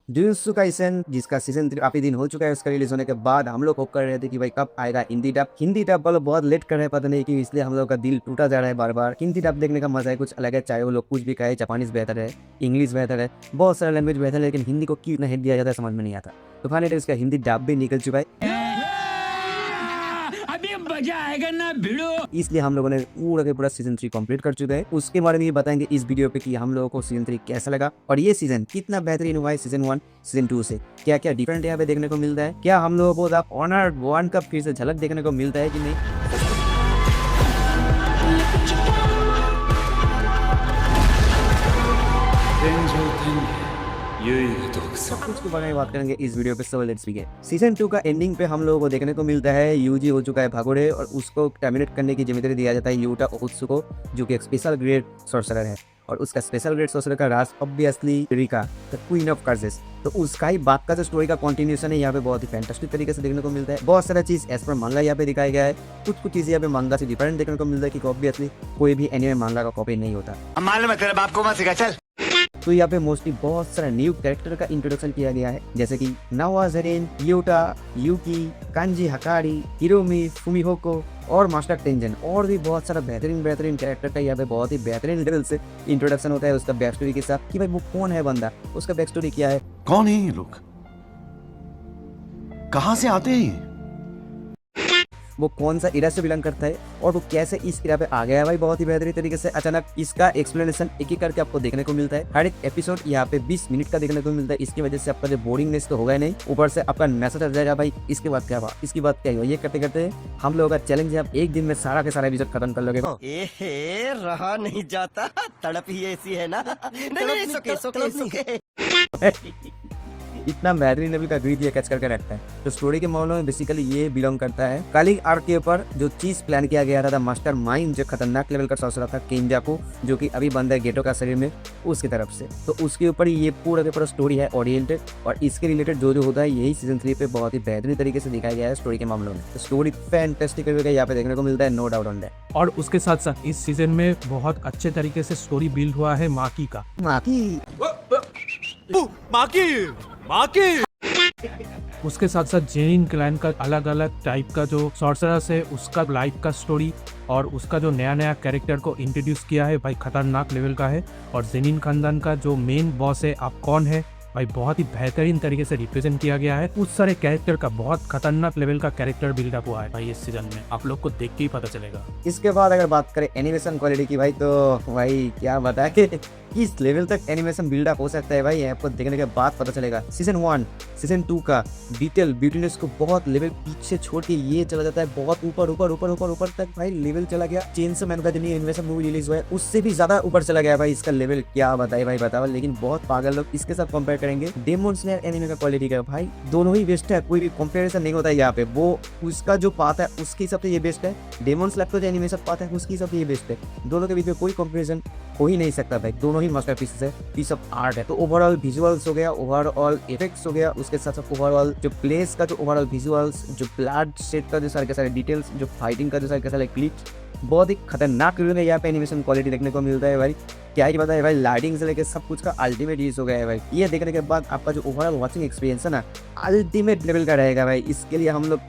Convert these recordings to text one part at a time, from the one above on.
Jujutsu Kaisen जिसका season 3 काफी दिन हो चुका है उसका रिलीज होने के बाद हम लोग होप कर रहे थे कि भाई कब आएगा हिंदी डब। हिंदी डब वालों बहुत लेट कर रहे हैं, पता नहीं कि इसलिए हम लोग का दिल टूटा जा रहा है बार बार। हिंदी डब देखने का मजा है कुछ अलग है, चाहे वो लोग कुछ भी कहे। जापानीज बेहतर है, इंग्लिश बेहतर है, बहुत सारा लैंग्वेज बेहतर है, लेकिन हिंदी को क्यों इतना हिट दिया जाता है समझ में नहीं आता। तो फाइनली इसका हिंदी डब भी निकल चुका है, मजा आएगा ना भिड़ो। इसलिए हम लोगों ने पूरा के पूरा सीजन 3 कंप्लीट कर चुके हैं। उसके बारे में ये बताएंगे इस वीडियो पे कि हम लोगों को सीजन 3 कैसा लगा और ये सीजन कितना बेहतरीन हुआ है सीजन 1 सीजन 2 से। क्या क्या डिफरेंट यहाँ पे देखने को मिलता है, क्या हम लोगों को ऑनर 1 का फिर से झलक देखने को मिलता है कि नहीं, सब कुछ के बारे में बात करेंगे इस वीडियो पे। So let's begin. सीजन 2 का एंडिंग पे हम लोगों को देखने को मिलता है यूजी हो चुका है भागोरे और उसको टर्मिनेट करने की जिम्मेदारी दिया जाता है यूटा ओत्सु को, जो कि एक स्पेशल ग्रेड सॉर्सरर है। और उसका स्पेशल ग्रेड सॉर्सरर का राज obviously Rika the queen of curses. तो उसका ही बात का जो स्टोरी का कंटिन्यूएशन है यहाँ पे बहुत ही फैंटास्टिक तरीके से देखने को मिलता है। बहुत सारा चीज एज पर मांगा यहाँ पे दिखाया गया है, कुछ चीजें यहाँ पे मांगा से डिफरेंट देखने को मिलता है कि ऑब्वियसली कोई भी एनीमे मांगा का कॉपी नहीं होता। मालूम है तेरे बाप को मत सिखा चल। तो यहाँ पे मोस्टली बहुत सारा न्यू कैरेक्टर का इंट्रोडक्शन किया गया है, जैसे कि नावाज़रीन, यूटा, यूकी, कांजी हकारी, हिरोमी, फुमिहोको और मास्टर टेंजन और भी बहुत सारा बेहतरीन कैरेक्टर का यहाँ पे बहुत ही बेहतरीन लेवल से इंट्रोडक्शन होता है उसका बैक स्टोरी के साथ कि भाई वो कौन है बंदा, उसका बैक स्टोरी क्या है, कौन है ये लोग, कहाँ से आते हैं, वो कौन सा इरा से बिलोंग करता है और वो कैसे इस इरा पे आ गया है। भाई बहुत ही बेहतरीन तरीके से अचानक इसका एक्सप्लेनेशन एक एक करके आपको देखने को मिलता है। हर एक एपिसोड यहाँ पे 20 मिनट का देखने को मिलता है। इसकी वजह से आपका जो बोरिंगनेस तो होगा ही नहीं, ऊपर से आपका मैसेज आ जाएगा भाई इसके बाद क्या हुआ, इसकी बात क्या हुआ। ये करते करते हम लोगों का चैलेंज है, आप एक दिन में सारा के सारा एपिसोड खत्म कर लोगे। रहा नहीं जाता, तड़प ही ऐसी है ना। नहीं, इतना बेहतरीन लेवल का ग्रिड ये कैच करके रखता है। तो स्टोरी के मामले में बेसिकली ये बिलोंग करता है कालिंग आर्क के ऊपर जो चीज प्लान किया गया था मास्टर माइंड जो खतरनाक लेवल का सॉर्सरर था केंजाकू, जो कि अभी बंद है गेटो का शरीर में उसकी तरफ से। तो उसके ऊपर ये पूरा के पूरा स्टोरी है ओरिएंटेड और इसके रिलेटेड जो होता है यही सीजन 3 पे बहुत ही बेहतरीन तरीके से दिखाया गया है स्टोरी के मामलों में। तो स्टोरी फैंटास्टिक यहाँ पे देखने को मिलता है, नो डाउट ऑन दैट। और उसके साथ साथ इस सीजन में बहुत अच्छे तरीके से स्टोरी बिल्ड हुआ है माकी का। उसके साथ साथ जेनिन क्लैन का अलग अलग टाइप का जो सॉर्सरर्स है उसका लाइफ का स्टोरी और उसका जो नया कैरेक्टर को इंट्रोड्यूस किया है भाई खतरनाक लेवल का है। और जेनिन खानदान का जो मेन बॉस है आप कौन है भाई बहुत ही बेहतरीन तरीके से रिप्रेजेंट किया गया है। उस सारे कैरेक्टर का बहुत खतरनाक लेवल का कैरेक्टर बिल्डअप हुआ है भाई इस सीजन में, आप लोग को देख के ही पता चलेगा। इसके बाद अगर बात करें एनिमेशन क्वालिटी की भाई, तो भाई क्या बताया कि किस लेवल तक एनिमेशन बिल्डअप हो सकता है भाई आपको देखने के बाद पता चलेगा। सीजन 1 सीजन 2 का डिटेल ब्यूटीनेस को बहुत लेवल पीछे छोड़ के ये चला जाता है बहुत ऊपर तक भाई लेवल चला गया। चेनसो मैन का जो नई एनिमेशन मूवी रिलीज हुआ है उससे भी ज्यादा ऊपर चला गया भाई इसका लेवल, क्या बताए भाई बताओ। लेकिन बहुत पागल लोग इसके साथ कंपेयर करेंगे डेमन स्लेयर एनिमे का क्वालिटी का, भाई दोनों ही बेस्ट है, कोई भी कंपैरिजन नहीं होता है यहाँ पे। वो उसका जो पाता है उसके हिसाब से ये बेस्ट है, डेमन स्लेयर का जो एनिमेशन पाता है उसके हिसाब से ये बेस्ट है। दोनों के बीच में कोई कंपैरिजन हो ही नहीं सकता भाई, दोनों ही मास्टरपीसेस है, पीस ऑफ आर्ट है। तो ओवरऑल विजुअल्स हो गया, ओवरऑल इफेक्ट्स हो गया, उसके साथ साथ ओवरऑल जो प्लेस का जो ओवरऑल विजुअल्स, जो ब्लड सेट का जो सारे के सारे डिटेल्स, जो फाइटिंग का जो सारे के सारे क्लिप्स, बहुत ही खतरनाक यहाँ पे एनिमेशन क्वालिटी देखने को मिलता है भाई। क्या ही बताया भाई, लाइटिंग से लेकर सब कुछ का अल्टीमेट यूज हो गया है भाई। ये देखने के बाद आपका जो ओवरऑल वॉचिंग एक्सपीरियंस है ना अल्टीमेट लेवल का रहेगा भाई। इसके लिए हम लोग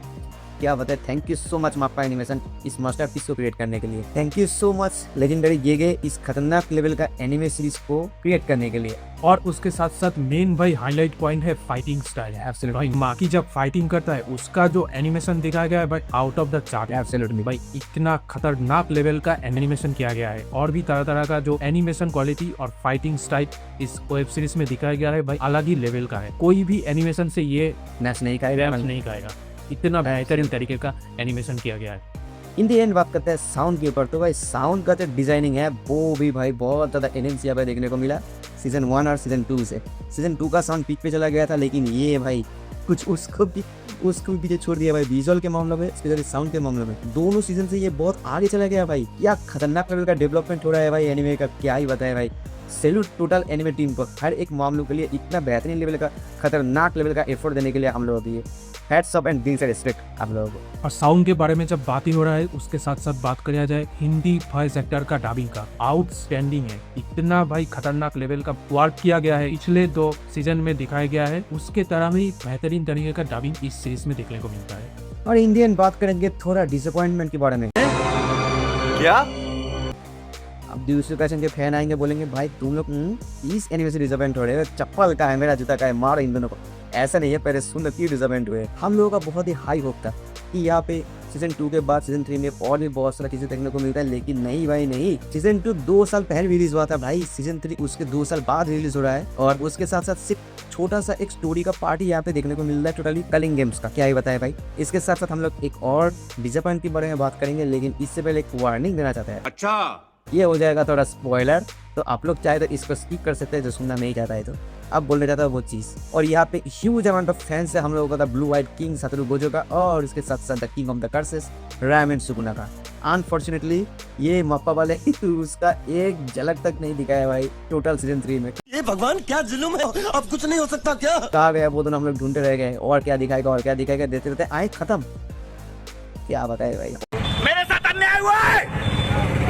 क्या बताए, thank you so much MAPPA animation इस मास्टरपीस को क्रिएट करने के लिए। Thank you so much legendary Gege इस खतरनाक लेवल का एनिमे सीरीज को क्रिएट करने के लिए। और उसके साथ साथ मेन भाई हाईलाइट पॉइंट है फाइटिंग स्टाइल। एब्सोल्युटली भाई माकी जब फाइटिंग करता है उसका जो एनिमेशन दिखाया गया है भाई out of the chart. Absolutely भाई इतना खतरनाक लेवल का एनिमेशन किया गया है और भी तरह तरह का जो एनिमेशन क्वालिटी और फाइटिंग स्टाइल इस वेब सीरीज में दिखाया गया है भाई अलग ही लेवल का है। कोई भी एनिमेशन से ये मैच नहीं खाएगा, इतना बेहतरीन तरीके का एनिमेशन किया गया है। इन दी एंड बात करते हैं साउंड के ऊपर, तो भाई साउंड का जो डिजाइनिंग है वो भी भाई बहुत ज़्यादा एनहेंस यहाँ पे देखने को मिला सीजन 1 और सीजन 2 से। सीजन 2 का साउंड पीक पे चला गया था, लेकिन ये भाई कुछ उसको भी पीछे छोड़ दिया भाई। विजुअल के मामले में स्पेशली साउंड के मामले में दोनों सीजन से ये बहुत आगे चला गया भाई। क्या खतरनाक लेवल का डेवलपमेंट हो रहा है भाई एनिमे का, क्या ही बताए भाई। सैल्यूट टोटल एनिमे टीम को हर एक मामलों के लिए इतना बेहतरीन लेवल का खतरनाक लेवल का एफर्ट देने के लिए हम लोगों की hats off and wings respect आप लोगों को। और साउंड के बारे में जब बात ही हो रहा है, उसके साथ साथ बात किया जाए हिंदी वॉइस एक्टर का डबिंग का, आउटस्टैंडिंग है। इतना भाई खतरनाक लेवल का वर्क किया गया है, पिछले 2 सीजन में दिखाया गया है, उसके तरह ही बेहतरीन तरीके का डबिंग इस सीरीज में देखने को मिलता है। और इंडियन बात करेंगे थोड़ा डिसअपॉइंटमेंट के बारे में। क्या? अब दूसरे पैशन के फैन आएंगे बोलेंगे भाई तुम लोग इस एनिमे से डिसअपॉइंट हो रहे हो, चप्पल का है मेरा जूता का है, मारो इन दोनों को। ऐसा नहीं है, पहले सुन क्यों डिसअपॉइंट हुए। हम लोगों का बहुत ही हाई होप था कि यहाँ पे सीजन 2 के बाद सीजन 3 में और भी बहुत सारा चीजें देखने को मिलता है, लेकिन नहीं भाई नहीं। सीजन 2 2 साल पहले रिलीज हुआ था भाई, सीजन 3 उसके 2 साल बाद रिलीज हो रहा है, और उसके साथ साथ सिर्फ छोटा सा एक स्टोरी का पार्ट ही यहाँ पे देखने को मिल रहा है टोटली कलिंग गेम्स का। क्या ही बताया भाई। इसके साथ साथ हम लोग एक और डिसअपॉइंट के बारे में बात करेंगे, लेकिन इससे पहले एक वार्निंग देना चाहते हैं। अच्छा, ये हो जाएगा थोड़ा स्पॉइलर, तो आप लोग चाहे तो इसको स्किप कर सकते हैं जो सुनना नहीं चाहता है तो। अब बोलने चाहता है वो चीज़, और यहाँ पे ह्यूज अमाउंट ऑफ फैंस है हम लोगों का blue white king Satoru Gojo का, और इसके साथ साथ the king of the curses Ryomen Sukuna का। अनफॉर्चुनेटली ये मप्पा वाले उसका एक झलक तक नहीं दिखाया भाई टोटल सीजन 3 में। ये भगवान क्या जुल्म है, अब कुछ नहीं हो सकता क्या? कहा गया वो दोनों हम लोग ढूंढते रह गए, और क्या दिखाएगा और क्या दिखाएगा, देते रहते आए खत्म। क्या बताए भाई। मेरे साथ अन्याय हुआ है,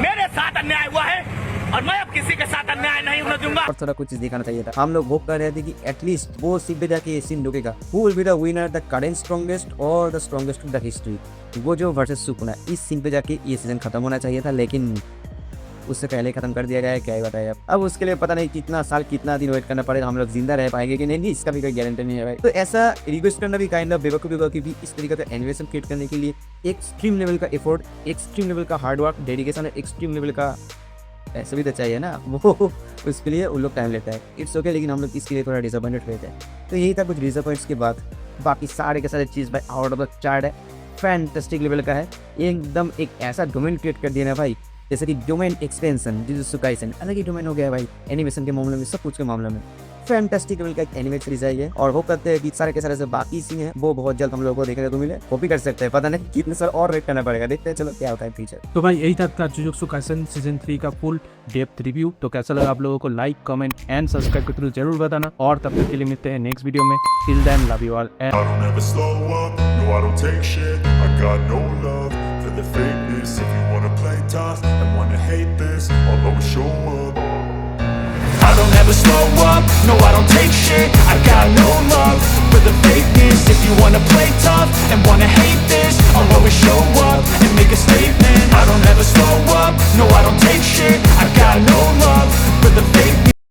मेरे साथ अन्याय हुआ है, और मैं अब किसी के साथ अन्याय नहीं होने दूंगा। और थोड़ा कुछ चीज दिखाना चाहिए था। हम लोग होप कर रहे थे कि एटलीस्ट वो सीख जाके ये सीन रुकेगा, who will be the winner, the current strongest और the strongest of the history, वो जो वर्सेस सुकुना, इस सीन पे जाके ये सीजन खत्म होना चाहिए था, लेकिन उससे पहले खत्म कर दिया गया है। क्या ही बताया अब उसके लिए पता नहीं कितना साल कितना दिन वेट करना पड़ेगा, हम लोग जिंदा रह पाएंगे कि नहीं, इसका भी कोई गारंटी नहीं है भाई। तो ऐसा रिक्वेस्ट करना भी काइंड ऑफ बेवकूफी होगा कि इस तरीके का एनिमेशन क्रिएट करने के लिए एक्सट्रीम लेवल का एफर्ट, एक्सट्रीम लेवल का हार्डवर्क, डेडिकेशन है, एक्सट्रीम लेवल का ऐसा भी तो चाहिए ना, वो उसके लिए उन लोग टाइम लेता है। इट्स ओके, लेकिन हम लोग इसके लिए थोड़ा डिसअपॉइंटेड रहते हैं। तो यही था कुछ डिसअपॉइंट्स के बाद, बाकी सारे के सारे चीज़ भाई आउट ऑफ द चार्ट है, फैंटास्टिक लेवल का है, एकदम एक ऐसा डोमेन क्रिएट कर दिया ना भाई, जैसे कि डोमेन एक्सपेंशन, जुजुत्सु काइसेन अलग ही डोमेन हो गया भाई एनिमेशन के मामले में, सब कुछ के मामले में। फैंटास्टिक लेवल का एक एनिमे सीरीज है ये, और होप करते हैं कि सारे के सारे से बाकी सीन है वो बहुत जल्द हम लोगों को देखने को मिले। होप ही कर सकते हैं, पता नहीं कितने साल और वेट करना पड़ेगा, देखते हैं चलो क्या होता है फ्यूचर। तो भाई यही था जुजुत्सु काइसेन सीजन 3 का फुल डेप्थ रिव्यू। तो कैसा लगा आप लोगों को, लाइक कमेंट एंड सब्सक्राइब के थ्रू जरूर बताना, और तब तक के लिए मिलते हैं नेक्स्ट वीडियो में। Till then love you all. I don't ever slow up, no I don't take shit. I got no love for the fakeness. If you wanna play tough and wanna hate this, I'll always show up. I don't ever slow up, no I don't take shit. I got no love for the fakeness. If you wanna play tough and wanna hate this, I'll always show up and make a statement. I don't ever slow up, no I don't take shit. I got no love for the fakeness.